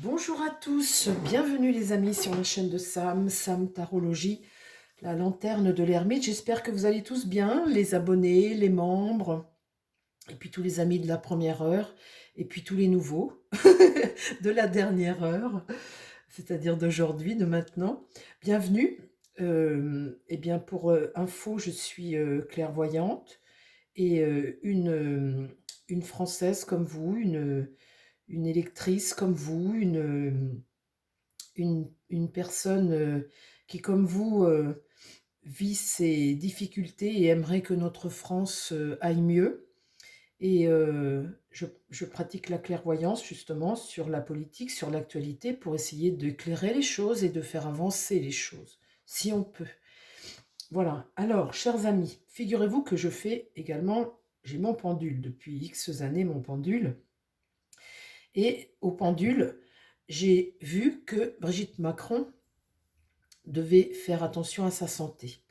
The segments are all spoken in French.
Bonjour à tous, bienvenue les amis sur la chaîne de Sam Tarologie, la lanterne de l'ermite. J'espère que vous allez tous bien, les abonnés, les membres, et puis tous les amis de la première heure, et puis tous les nouveaux de la dernière heure, c'est-à-dire d'aujourd'hui, de maintenant. Bienvenue. Eh bien pour info, je suis clairvoyante et une Française comme vous, une électrice comme vous, une personne qui, comme vous, vit ses difficultés et aimerait que notre France aille mieux. Et je pratique la clairvoyance justement sur la politique, sur l'actualité, pour essayer d'éclairer les choses et de faire avancer les choses, si on peut. Voilà. Alors, chers amis, figurez-vous que je fais également, j'ai mon pendule depuis X années, mon pendule. Et au pendule, j'ai vu que Brigitte Macron devait faire attention à sa santé.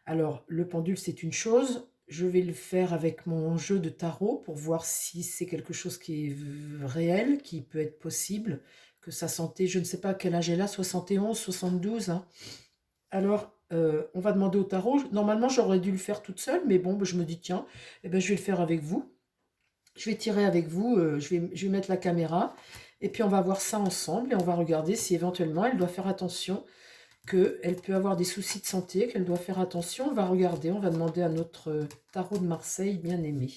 Alors, le pendule, c'est une chose. Je vais le faire avec mon jeu de tarot pour voir si c'est quelque chose qui est réel, qui peut être possible, que sa santé, je ne sais pas quel âge elle a, 71, 72. Hein. Alors, on va demander au tarot. Normalement, j'aurais dû le faire toute seule, mais bon, je me dis, tiens, eh ben, je vais le faire avec vous. Je vais tirer avec vous, je vais mettre la caméra, et puis on va voir ça ensemble, et on va regarder si éventuellement elle doit faire attention, qu'elle peut avoir des soucis de santé, qu'elle doit faire attention. On va regarder, on va demander à notre tarot de Marseille bien-aimé.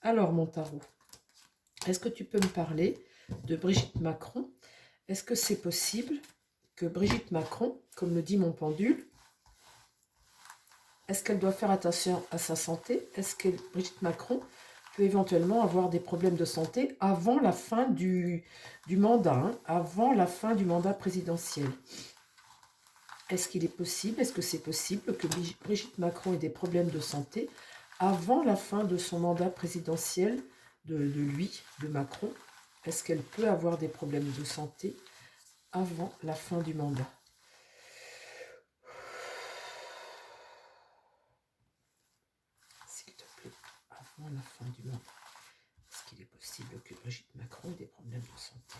Alors mon tarot, est-ce que tu peux me parler de Brigitte Macron? Est-ce que c'est possible que Brigitte Macron, comme le dit mon pendule, est-ce qu'elle doit faire attention à sa santé? Est-ce que Brigitte Macron peut éventuellement avoir des problèmes de santé avant la fin du mandat, hein, avant la fin du mandat présidentiel? Est-ce qu'il est possible, est-ce que c'est possible que Brigitte Macron ait des problèmes de santé avant la fin de son mandat présidentiel, de lui, de Macron? Est-ce qu'elle peut avoir des problèmes de santé avant la fin du mandat? S'il te plaît, avant la fin du mandat. Est-ce qu'il est possible que Brigitte Macron ait des problèmes de santé?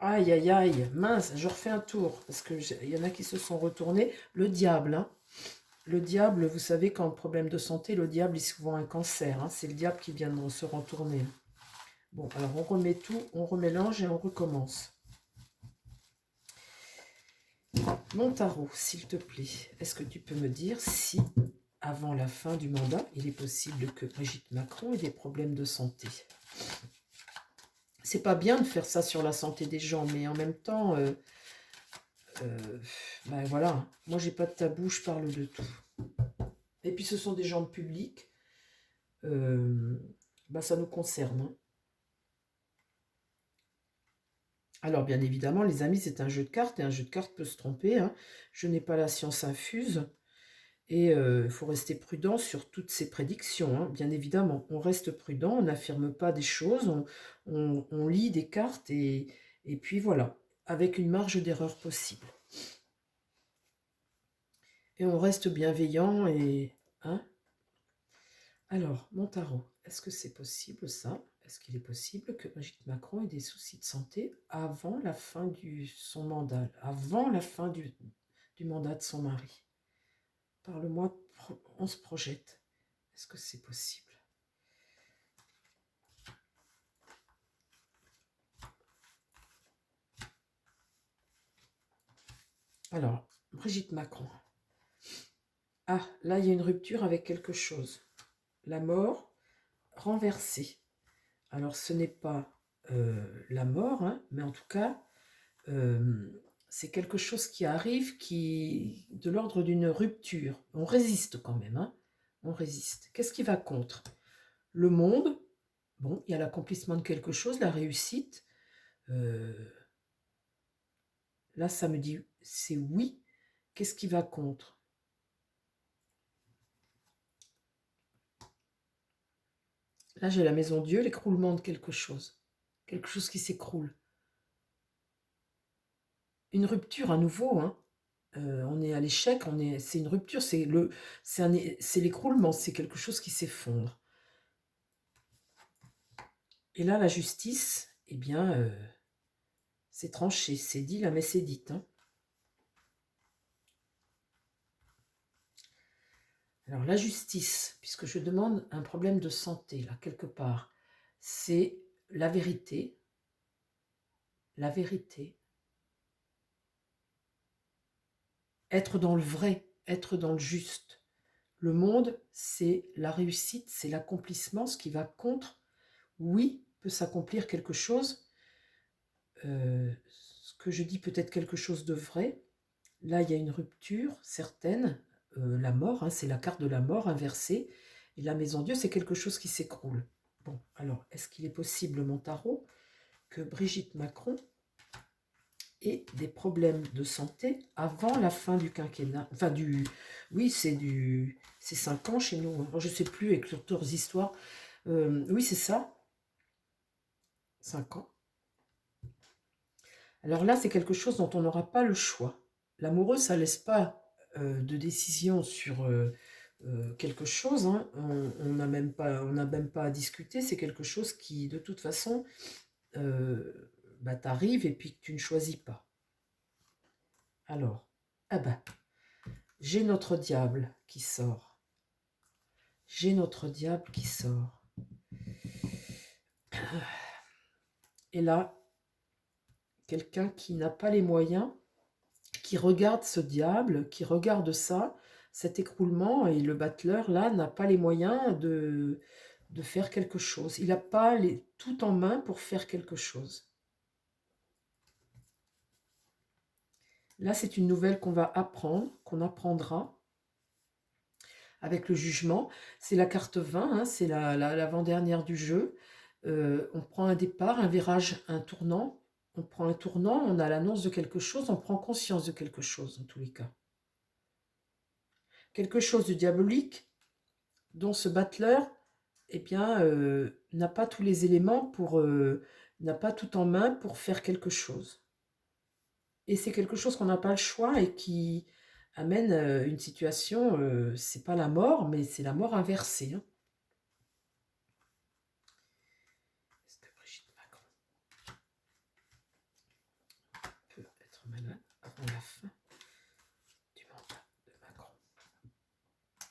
Aïe, aïe, aïe, mince, je refais un tour, parce qu'il y en a qui se sont retournés. Le diable, hein. Le diable, vous savez, quand problème de santé, le diable est souvent un cancer. Hein. C'est le diable qui vient de se retourner. Bon, alors on remet tout, on remélange et on recommence. Mon tarot, s'il te plaît, est-ce que tu peux me dire si, avant la fin du mandat, il est possible que Brigitte Macron ait des problèmes de santé? C'est pas bien de faire ça sur la santé des gens, mais en même temps, euh, ben voilà, moi j'ai pas de tabou, je parle de tout. Et puis ce sont des gens publics, ben ça nous concerne. Hein. Alors bien évidemment, les amis, c'est un jeu de cartes, et un jeu de cartes peut se tromper. Hein. Je n'ai pas la science infuse, et il faut rester prudent sur toutes ces prédictions. Hein. Bien évidemment, on reste prudent, on n'affirme pas des choses, on lit des cartes, et puis voilà, avec une marge d'erreur possible. Et on reste bienveillant, et... Hein. Alors, mon tarot, est-ce que c'est possible ça? Est-ce qu'il est possible que Brigitte Macron ait des soucis de santé avant la fin de son mandat, avant la fin du mandat de son mari? Parle-moi, on se projette. Est-ce que c'est possible? Alors, Brigitte Macron. Ah, là, il y a une rupture avec quelque chose. La mort renversée. Alors, ce n'est pas la mort, hein, mais en tout cas, c'est quelque chose qui arrive, qui de l'ordre d'une rupture. On résiste quand même, hein. On résiste. Qu'est-ce qui va contre? Le monde, bon, il y a l'accomplissement de quelque chose, la réussite. Euh, Là, ça me dit, c'est oui. Qu'est-ce qui va contre? Là, j'ai la maison Dieu, l'écroulement de quelque chose. Quelque chose qui s'écroule. Une rupture à nouveau, hein. On est à l'échec, c'est une rupture, c'est l'écroulement, c'est quelque chose qui s'effondre. Et là, la justice, eh bien, c'est tranché, c'est dit, la messe est dite, hein. Alors, la justice, puisque je demande un problème de santé, là, quelque part, c'est la vérité, être dans le vrai, être dans le juste. Le monde, c'est la réussite, c'est l'accomplissement, ce qui va contre. Oui, peut s'accomplir quelque chose, ce que je dis peut être quelque chose de vrai. Là, il y a une rupture certaine, la mort, hein, c'est la carte de la mort inversée, et la maison Dieu, c'est quelque chose qui s'écroule. Bon, alors, est-ce qu'il est possible, mon tarot, que Brigitte Macron ait des problèmes de santé avant la fin du quinquennat? Enfin, oui, c'est 5 ans chez nous, hein. Alors, je ne sais plus avec leurs histoires. Oui, c'est ça, 5 ans. Alors là, c'est quelque chose dont on n'aura pas le choix. L'amoureux, ça ne laisse pas de décision sur quelque chose, hein. On n'a même pas à discuter. C'est quelque chose qui, de toute façon, t'arrive et puis que tu ne choisis pas. Alors, ah bah, j'ai notre diable qui sort. J'ai notre diable qui sort. Et là, quelqu'un qui n'a pas les moyens, qui regarde ce diable, qui regarde ça, cet écroulement, et le battleur, là, n'a pas les moyens de faire quelque chose. Il n'a pas tout en main pour faire quelque chose. Là, c'est une nouvelle qu'on va apprendre, qu'on apprendra avec le jugement. C'est la carte 20, hein, c'est l'avant-dernière du jeu. On prend un départ, un virage, un tournant. On prend un tournant, on a l'annonce de quelque chose, on prend conscience de quelque chose, en tous les cas. Quelque chose de diabolique, dont ce battleur, eh bien, n'a pas tous les éléments n'a pas tout en main pour faire quelque chose. Et c'est quelque chose qu'on n'a pas le choix et qui amène une situation, c'est pas la mort, mais c'est la mort inversée, hein. Est-ce que Brigitte Macron peut être malade avant la fin du mandat de Macron?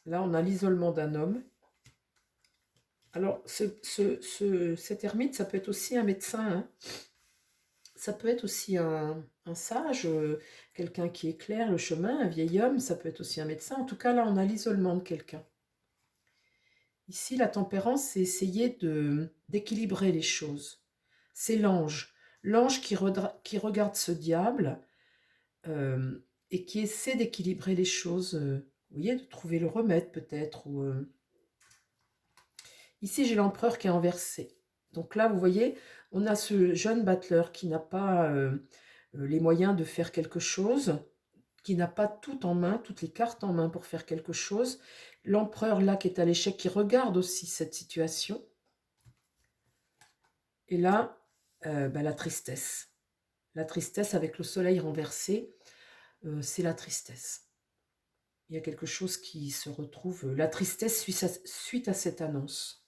Là, on a l'isolement d'un homme. Alors, cet ermite, ça peut être aussi un médecin, hein. Ça peut être aussi un sage, quelqu'un qui éclaire le chemin, un vieil homme, ça peut être aussi un médecin. En tout cas, là, on a l'isolement de quelqu'un. Ici, la tempérance, c'est essayer d'équilibrer les choses. C'est l'ange qui regarde ce diable et qui essaie d'équilibrer les choses. Vous voyez, de trouver le remède peut-être. Ici, j'ai l'empereur qui est inversé. Donc là, vous voyez, on a ce jeune battleur qui n'a pas les moyens de faire quelque chose, qui n'a pas tout en main, toutes les cartes en main pour faire quelque chose. L'empereur, là, qui est à l'échec, qui regarde aussi cette situation. Et là, la tristesse. La tristesse avec le soleil renversé, c'est la tristesse. Il y a quelque chose qui se retrouve, la tristesse suite à cette annonce.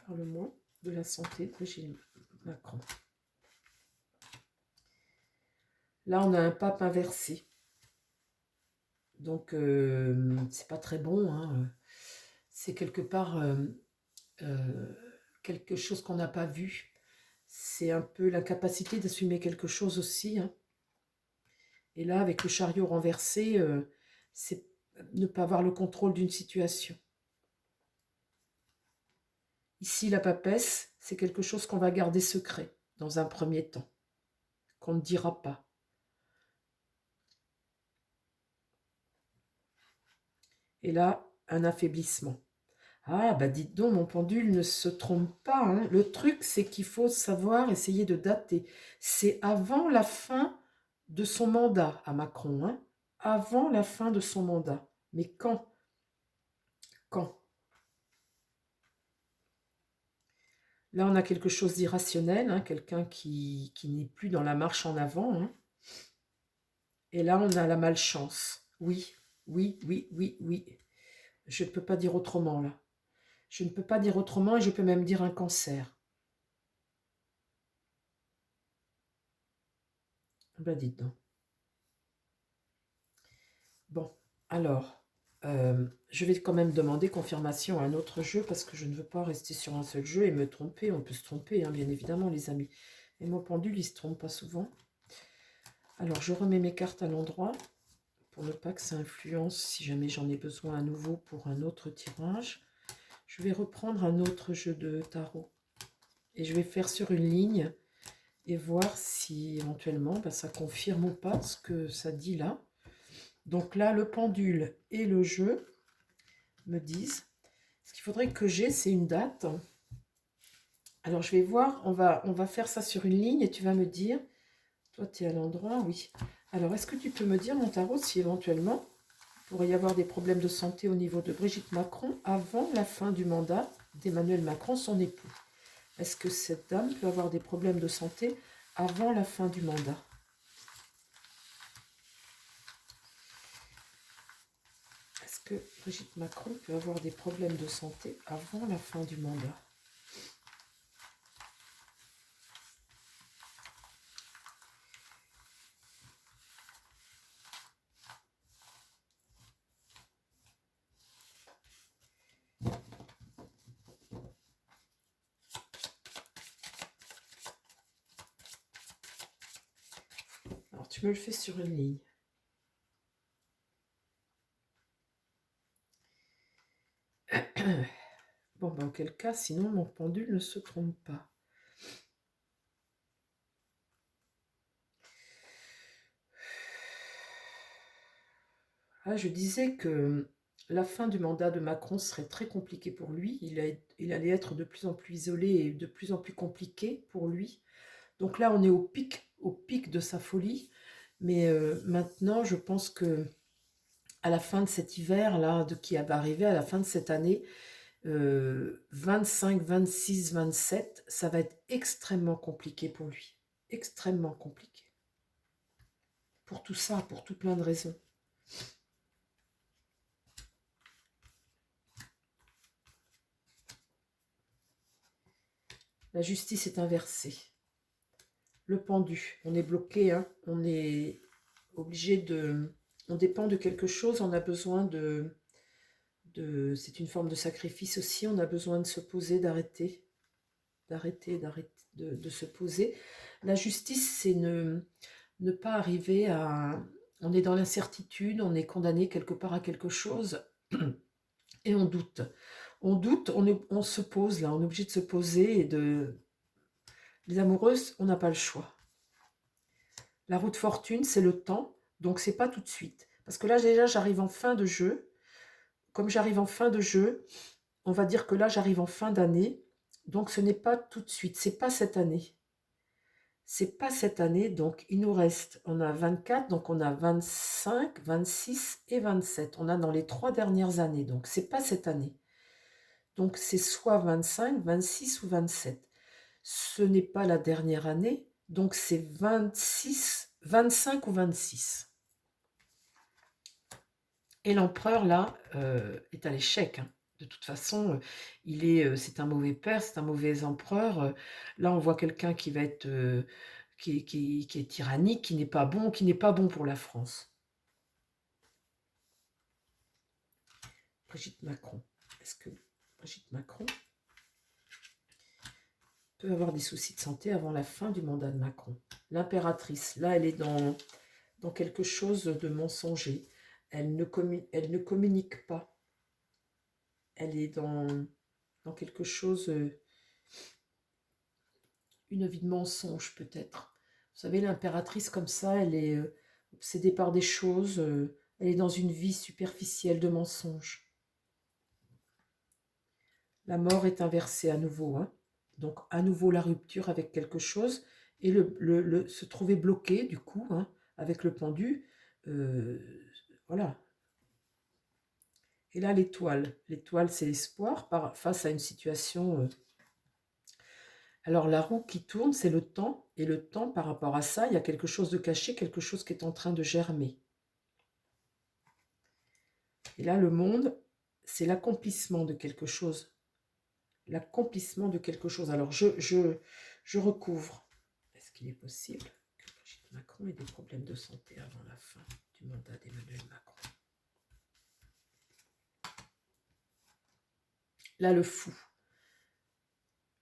Parle-moi de la santé de Brigitte Macron. Là, on a un pape inversé. Donc, c'est pas très bon, hein. C'est quelque part quelque chose qu'on n'a pas vu. C'est un peu la capacité d'assumer quelque chose aussi, hein. Et là, avec le chariot renversé, c'est ne pas avoir le contrôle d'une situation. Ici, la papesse, c'est quelque chose qu'on va garder secret dans un premier temps, qu'on ne dira pas. Et là, un affaiblissement. Ah, bah dites donc, mon pendule ne se trompe pas, hein. Le truc, c'est qu'il faut savoir essayer de dater. C'est avant la fin de son mandat à Macron, hein. Avant la fin de son mandat. Mais quand? Quand? Là, on a quelque chose d'irrationnel, hein, quelqu'un qui n'est plus dans la marche en avant, hein. Et là, on a la malchance. Oui, oui, oui, oui, oui. Je ne peux pas dire autrement, là. Je ne peux pas dire autrement et je peux même dire un cancer. Ben dites donc. Bon, alors, je vais quand même demander confirmation à un autre jeu parce que je ne veux pas rester sur un seul jeu et me tromper. On peut se tromper, hein, bien évidemment, les amis. Et mon pendule, il ne se trompe pas souvent. Alors, je remets mes cartes à l'endroit pour ne pas que ça influence si jamais j'en ai besoin à nouveau pour un autre tirage. Je vais reprendre un autre jeu de tarot et je vais faire sur une ligne et voir si éventuellement ça confirme ou pas ce que ça dit là. Donc là, le pendule et le jeu me disent. Ce qu'il faudrait que j'ai, c'est une date. Alors, je vais voir, on va faire ça sur une ligne et tu vas me dire, toi, tu es à l'endroit, oui. Alors, est-ce que tu peux me dire, mon tarot, si éventuellement, il pourrait y avoir des problèmes de santé au niveau de Brigitte Macron avant la fin du mandat d'Emmanuel Macron, son époux? Est-ce que cette dame peut avoir des problèmes de santé avant la fin du mandat? Est-ce que Brigitte Macron peut avoir des problèmes de santé avant la fin du mandat? Alors, tu me le fais sur une ligne. Bon, ben, auquel cas, sinon, mon pendule ne se trompe pas. Ah, je disais que la fin du mandat de Macron serait très compliquée pour lui. Il allait être de plus en plus isolé et de plus en plus compliqué pour lui. Donc là, on est au pic de sa folie. Mais maintenant, je pense que à la fin de cet hiver là, qui va arriver, à la fin de cette année, 25, 26, 27, ça va être extrêmement compliqué pour lui. Extrêmement compliqué. Pour tout ça, pour tout plein de raisons. La justice est inversée. Le pendu, on est bloqué, hein, on est obligé de... On dépend de quelque chose, on a besoin c'est une forme de sacrifice aussi, on a besoin de se poser, de se poser. La justice, c'est ne pas arriver à... On est dans l'incertitude, on est condamné quelque part à quelque chose et on doute. On doute, on se pose là, on est obligé de se poser et de... Les amoureuses, on n'a pas le choix. La roue de fortune, c'est le temps, donc c'est pas tout de suite. Parce que là, déjà, j'arrive en fin de jeu. Comme j'arrive en fin de jeu, on va dire que là, j'arrive en fin d'année. Donc, ce n'est pas tout de suite. C'est pas cette année. C'est pas cette année. Donc, il nous reste, on a 24, donc on a 25, 26 et 27. On a dans les 3 dernières années. Donc, c'est pas cette année. Donc, c'est soit 25, 26 ou 27. Ce n'est pas la dernière année. Donc, c'est 26, 25 ou 26. Et l'empereur, là, est à l'échec, hein. De toute façon, c'est un mauvais père, c'est un mauvais empereur. Là, on voit quelqu'un qui va être, qui est tyrannique, qui n'est pas bon pour la France. Brigitte Macron. Est-ce que Brigitte Macron peut avoir des soucis de santé avant la fin du mandat de Macron? L'impératrice, là, elle est dans quelque chose de mensonger. Elle ne communique pas. Elle est dans quelque chose, une vie de mensonge peut-être. Vous savez, l'impératrice comme ça, elle est obsédée par des choses, elle est dans une vie superficielle de mensonges. La mort est inversée à nouveau, hein. Donc à nouveau la rupture avec quelque chose et se trouver bloqué du coup, hein, avec le pendu, euh, voilà. Et là l'étoile, c'est l'espoir face à une situation. Alors la roue qui tourne, c'est le temps, et le temps par rapport à ça, il y a quelque chose de caché, quelque chose qui est en train de germer. Et là le monde, c'est l'accomplissement de quelque chose. l'accomplissement de quelque chose. Alors, je recouvre. Est-ce qu'il est possible que Brigitte Macron ait des problèmes de santé avant la fin du mandat d'Emmanuel Macron? Là, le fou.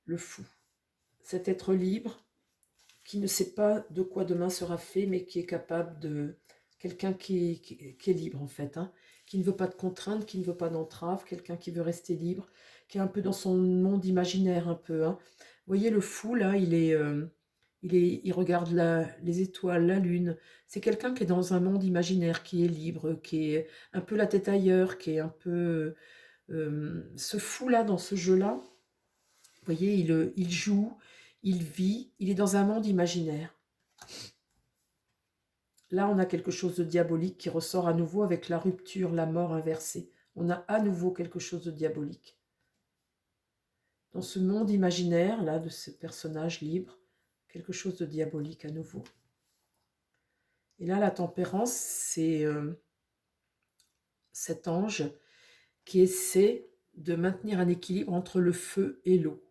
Le fou. Cet être libre qui ne sait pas de quoi demain sera fait, mais qui est capable de... Quelqu'un qui est libre, en fait, hein, qui ne veut pas de contraintes, qui ne veut pas d'entraves, quelqu'un qui veut rester libre, qui est un peu dans son monde imaginaire, un peu. Hein. Vous voyez, le fou, là, il regarde les étoiles, la lune. C'est quelqu'un qui est dans un monde imaginaire, qui est libre, qui est un peu la tête ailleurs, qui est un peu... ce fou-là, dans ce jeu-là, vous voyez, il joue, il vit, il est dans un monde imaginaire. Là, on a quelque chose de diabolique qui ressort à nouveau avec la rupture, la mort inversée. On a à nouveau quelque chose de diabolique. Dans ce monde imaginaire, là, de ce personnage libre, quelque chose de diabolique à nouveau. Et là, la tempérance, c'est cet ange qui essaie de maintenir un équilibre entre le feu et l'eau.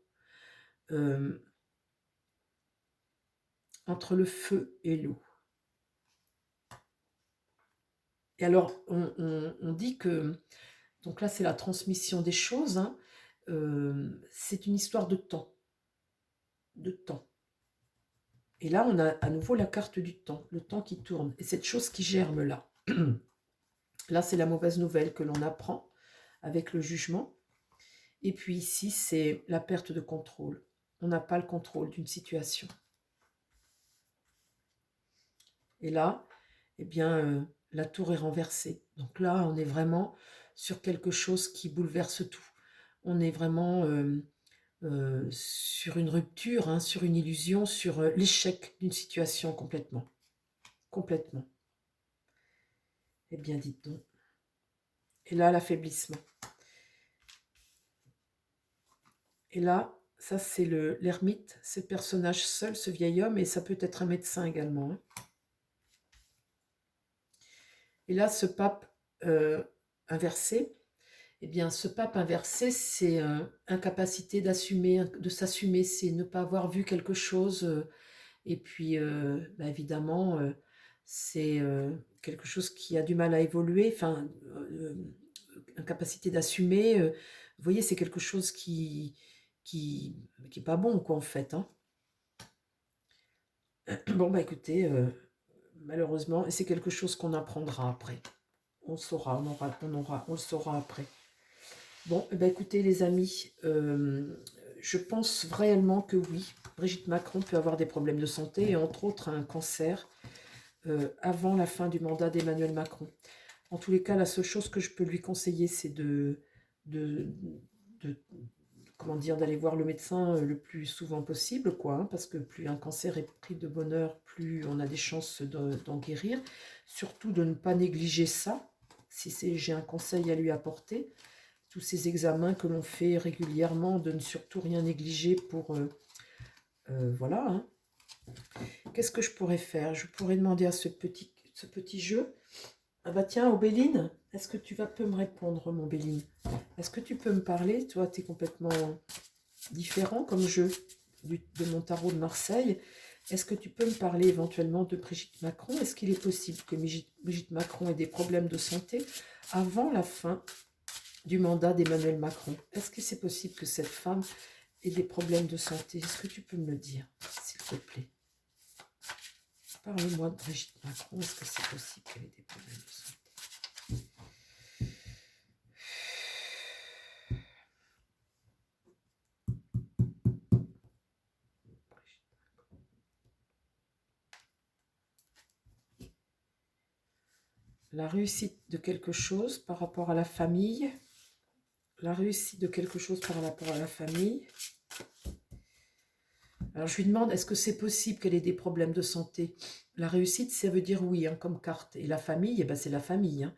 Entre le feu et l'eau. Et alors, on dit que, donc là c'est la transmission des choses, hein, c'est une histoire de temps. De temps. Et là, on a à nouveau la carte du temps, le temps qui tourne. Et cette chose qui germe là. Là, c'est la mauvaise nouvelle que l'on apprend avec le jugement. Et puis ici, c'est la perte de contrôle. On n'a pas le contrôle d'une situation. Et là, eh bien, la tour est renversée. Donc là, on est vraiment sur quelque chose qui bouleverse tout. On est vraiment sur une rupture, hein, sur une illusion, sur l'échec d'une situation complètement. Complètement. Eh bien, dites donc. Et là, l'affaiblissement. Et là, ça c'est l'ermite, ce personnage seul, ce vieil homme, et ça peut être un médecin également. Hein. Et là, ce pape inversé, eh bien, ce pape inversé, c'est incapacité d'assumer, de s'assumer, c'est ne pas avoir vu quelque chose. Et puis, bah, évidemment, c'est quelque chose qui a du mal à évoluer, enfin, incapacité d'assumer. Vous voyez, c'est quelque chose qui est pas bon, quoi, en fait. Hein. Bon, bah écoutez, malheureusement, c'est quelque chose qu'on apprendra après. On saura, on le saura après. Bon, eh ben, écoutez les amis, je pense réellement que oui, Brigitte Macron peut avoir des problèmes de santé et entre autres un cancer avant la fin du mandat d'Emmanuel Macron. En tous les cas, la seule chose que je peux lui conseiller, c'est de comment dire, d'aller voir le médecin le plus souvent possible, quoi, hein, parce que plus un cancer est pris de bonheur, plus on a des chances d'en guérir. Surtout de ne pas négliger ça, si j'ai un conseil à lui apporter. Tous ces examens que l'on fait régulièrement, de ne surtout rien négliger pour... voilà. Hein. Qu'est-ce que je pourrais faire? Je pourrais demander à ce petit jeu. Ah bah tiens, Obéline, est-ce que tu peux me répondre, mon Béline? Est-ce que tu peux me parler? Toi, tu es complètement différent comme jeu de mon tarot de Marseille. Est-ce que tu peux me parler éventuellement de Brigitte Macron? Est-ce qu'il est possible que Brigitte Macron ait des problèmes de santé avant la fin du mandat d'Emmanuel Macron? Est-ce que c'est possible que cette femme ait des problèmes de santé? Est-ce que tu peux me le dire, s'il te plaît? Parle-moi de Brigitte Macron. Est-ce que c'est possible qu'elle ait des problèmes de santé? La réussite de quelque chose par rapport à la famille. La réussite de quelque chose par rapport à la famille. Alors je lui demande, est-ce que c'est possible qu'elle ait des problèmes de santé? La réussite, ça veut dire oui, hein, comme carte. Et la famille, eh ben, c'est la famille. Hein.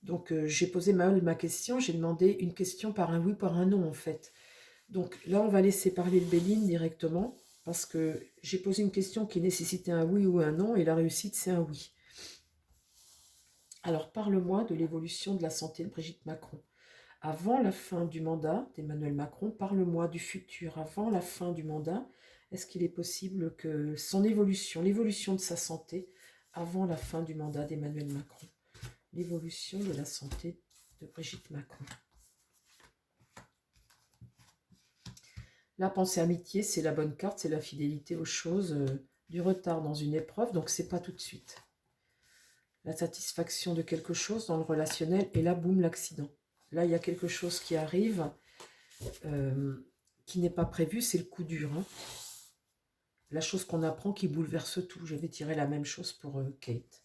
Donc j'ai posé ma question, j'ai demandé une question par un oui, par un non en fait. Donc là, on va laisser parler le Béline directement, parce que j'ai posé une question qui nécessitait un oui ou un non, et la réussite, c'est un oui. Alors parle-moi de l'évolution de la santé de Brigitte Macron. avant la fin du mandat d'Emmanuel Macron, parle-moi du futur, avant la fin du mandat, est-ce qu'il est possible que son évolution, l'évolution de sa santé, avant la fin du mandat d'Emmanuel Macron, l'évolution de la santé de Brigitte Macron. La pensée amitié, c'est la bonne carte, c'est la fidélité aux choses, du retard dans une épreuve, donc c'est pas tout de suite. La satisfaction de quelque chose dans le relationnel, et là, boum, l'accident. Là, il y a quelque chose qui arrive, qui n'est pas prévu, c'est le coup dur. Hein. La chose qu'on apprend qui bouleverse tout. Je vais tirer la même chose pour Kate.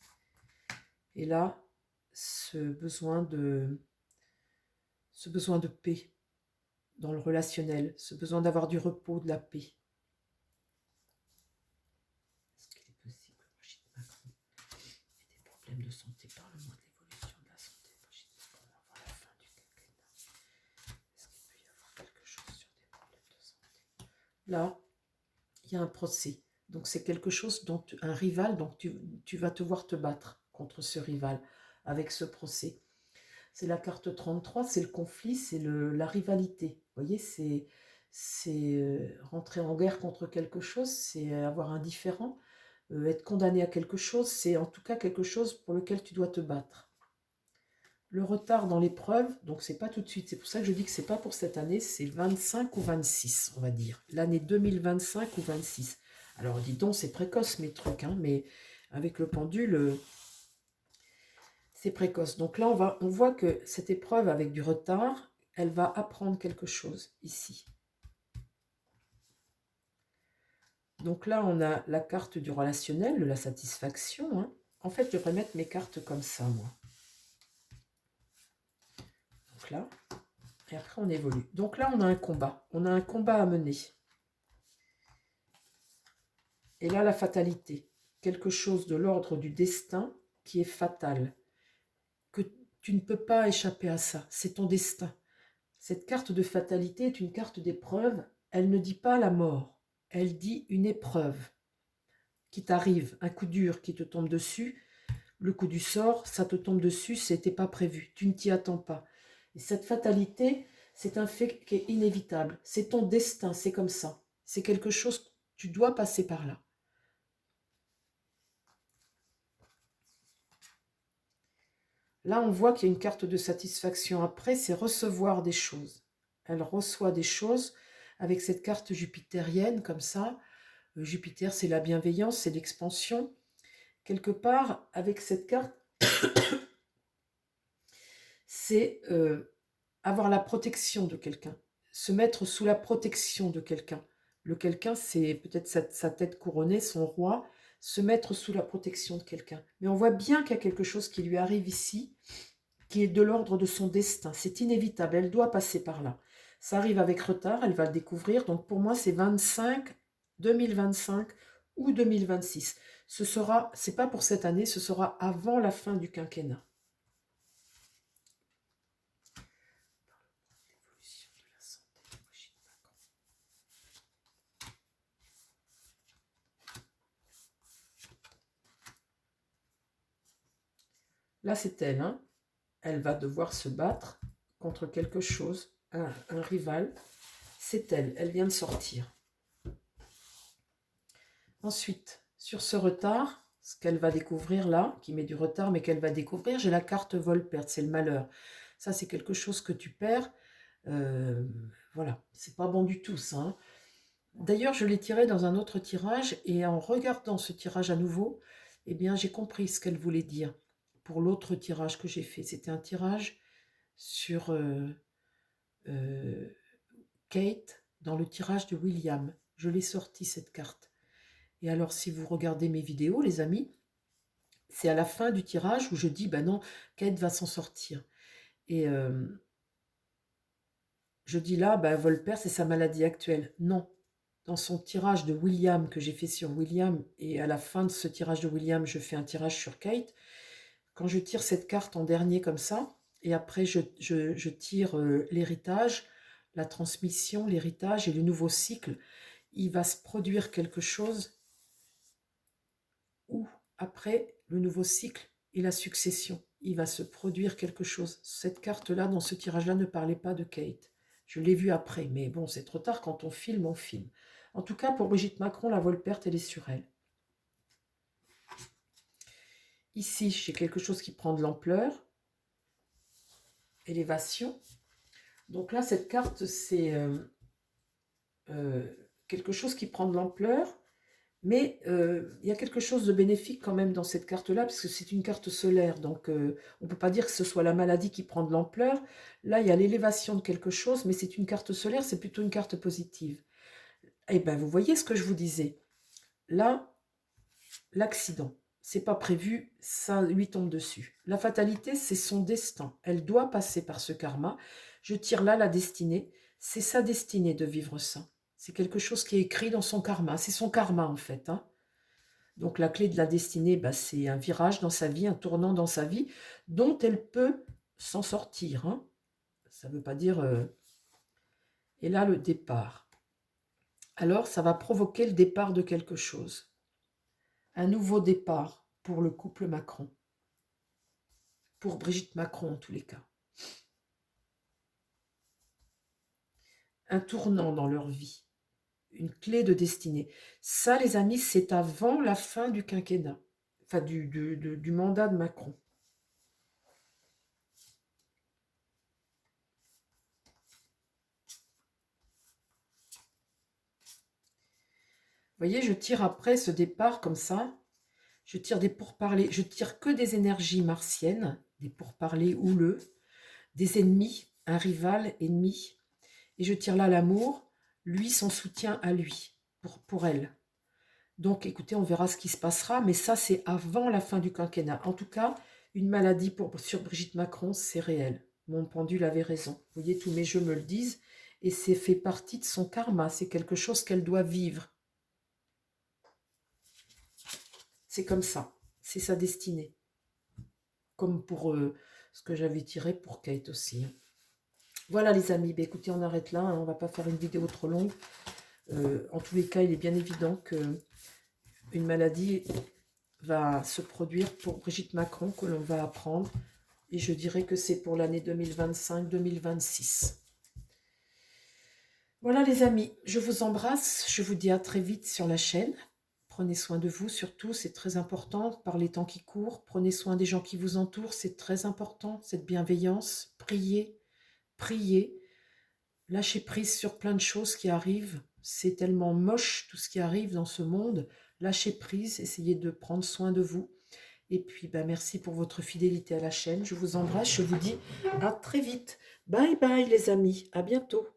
Et là, ce besoin de paix dans le relationnel, ce besoin d'avoir du repos, de la paix. Est-ce qu'il est possible, Brigitte Macron, et des problèmes de santé? Parle-moi de l'évolution de la santé, Brigitte Macron, avant la fin du quinquennat. Est-ce qu'il peut y avoir quelque chose sur des problèmes de santé? Là, il y a un procès. Donc c'est quelque chose dont un rival, donc tu vas devoir te battre contre ce rival avec ce procès. C'est la carte 33, c'est le conflit, c'est la rivalité. Vous voyez, c'est rentrer en guerre contre quelque chose, c'est avoir un différend, être condamné à quelque chose, c'est en tout cas quelque chose pour lequel tu dois te battre. Le retard dans l'épreuve, donc c'est pas tout de suite, c'est pour ça que je dis que c'est pas pour cette année, c'est 25 ou 26, on va dire. L'année 2025 ou 26. Alors dis donc, c'est précoce mes trucs, hein, mais avec le pendule, c'est précoce. Donc là, on voit que cette épreuve avec du retard, elle va apprendre quelque chose ici. Donc là, on a la carte du relationnel, de la satisfaction. Hein. En fait, je devrais mettre mes cartes comme ça, moi. Donc là, et après on évolue. Donc là, on a un combat. On a un combat à mener. Et là, la fatalité. Quelque chose de l'ordre du destin qui est fatal. Que tu ne peux pas échapper à ça. C'est ton destin. Cette carte de fatalité est une carte d'épreuve. Elle ne dit pas la mort. Elle dit une épreuve qui t'arrive, un coup dur qui te tombe dessus. Le coup du sort, ça te tombe dessus, c'était pas prévu. Tu ne t'y attends pas. Et cette fatalité, c'est un fait qui est inévitable. C'est ton destin, c'est comme ça. C'est quelque chose, tu dois passer par là. Là, on voit qu'il y a une carte de satisfaction après, c'est recevoir des choses. Elle reçoit des choses avec cette carte jupitérienne, comme ça. Jupiter, c'est la bienveillance, c'est l'expansion. Quelque part, avec cette carte, c'est avoir la protection de quelqu'un, se mettre sous la protection de quelqu'un. Le quelqu'un, c'est peut-être sa tête couronnée, son roi, se mettre sous la protection de quelqu'un. Mais on voit bien qu'il y a quelque chose qui lui arrive ici, qui est de l'ordre de son destin. C'est inévitable, elle doit passer par là. Ça arrive avec retard, elle va le découvrir. Donc pour moi, c'est 25, 2025 ou 2026. C'est pas pour cette année, ce sera avant la fin du quinquennat. Là, c'est elle, hein. Elle va devoir se battre contre quelque chose, un rival. C'est elle, elle vient de sortir. Ensuite, sur ce retard, ce qu'elle va découvrir là, qui met du retard, mais qu'elle va découvrir, j'ai la carte vol-perte, c'est le malheur. Ça, c'est quelque chose que tu perds. Voilà, c'est pas bon du tout, ça. Hein. D'ailleurs, je l'ai tiré dans un autre tirage, et en regardant ce tirage à nouveau, eh bien, j'ai compris ce qu'elle voulait dire pour l'autre tirage que j'ai fait. C'était un tirage sur Kate dans le tirage de William. Je l'ai sorti, cette carte. Et alors, si vous regardez mes vidéos, les amis, c'est à la fin du tirage où je dis, ben non, Kate va s'en sortir. Et je dis là, ben, Volper, c'est sa maladie actuelle. Non. Dans son tirage de William que j'ai fait sur William, et à la fin de ce tirage de William, je fais un tirage sur Kate, quand je tire cette carte en dernier comme ça, et après je tire l'héritage, la transmission, l'héritage et le nouveau cycle, il va se produire quelque chose où, après le nouveau cycle et la succession, il va se produire quelque chose. Cette carte-là, dans ce tirage-là, ne parlait pas de Kate. Je l'ai vue après, mais bon, c'est trop tard, quand on filme, on filme. En tout cas, pour Brigitte Macron, la Volperte, elle est sur elle. Ici, j'ai quelque chose qui prend de l'ampleur. Élévation. Donc là, cette carte, c'est quelque chose qui prend de l'ampleur. Mais il y a quelque chose de bénéfique quand même dans cette carte-là, parce que c'est une carte solaire, donc on ne peut pas dire que ce soit la maladie qui prend de l'ampleur. Là, il y a l'élévation de quelque chose, mais c'est une carte solaire, c'est plutôt une carte positive. Eh bien, vous voyez ce que je vous disais. Là, l'accident, c'est pas prévu, ça lui tombe dessus. La fatalité, c'est son destin. Elle doit passer par ce karma. Je tire là la destinée. C'est sa destinée de vivre ça. C'est quelque chose qui est écrit dans son karma. C'est son karma, en fait, hein. Donc la clé de la destinée, bah, c'est un virage dans sa vie, un tournant dans sa vie, dont elle peut s'en sortir, hein. Ça ne veut pas dire... Et là, le départ. Alors, ça va provoquer le départ de quelque chose. Un nouveau départ pour le couple Macron. Pour Brigitte Macron, en tous les cas. Un tournant dans leur vie. Une clé de destinée. Ça, les amis, c'est avant la fin du quinquennat. Enfin, du mandat de Macron. Vous voyez, je tire après ce départ comme ça. Je tire des pourparlers. Je tire que des énergies martiennes, des pourparlers houleux, des ennemis, un rival ennemi. Et je tire là l'amour, lui, son soutien à lui, pour elle. Donc, écoutez, on verra ce qui se passera, mais ça, c'est avant la fin du quinquennat. En tout cas, une maladie sur Brigitte Macron, c'est réel. Mon pendule avait raison. Vous voyez, tous mes jeux me le disent, et c'est fait partie de son karma. C'est quelque chose qu'elle doit vivre. C'est comme ça. C'est sa destinée. Comme pour ce que j'avais tiré pour Kate aussi. Voilà les amis, bah, écoutez, on arrête là, hein, on ne va pas faire une vidéo trop longue. En tous les cas, il est bien évident qu'une maladie va se produire pour Brigitte Macron, que l'on va apprendre. Et je dirais que c'est pour l'année 2025-2026. Voilà les amis, je vous embrasse, je vous dis à très vite sur la chaîne. Prenez soin de vous, surtout, c'est très important par les temps qui courent. Prenez soin des gens qui vous entourent, c'est très important, cette bienveillance. Priez, priez. Lâchez prise sur plein de choses qui arrivent. C'est tellement moche tout ce qui arrive dans ce monde. Lâchez prise, essayez de prendre soin de vous. Et puis, merci pour votre fidélité à la chaîne. Je vous embrasse, je vous dis à très vite. Bye bye les amis, à bientôt.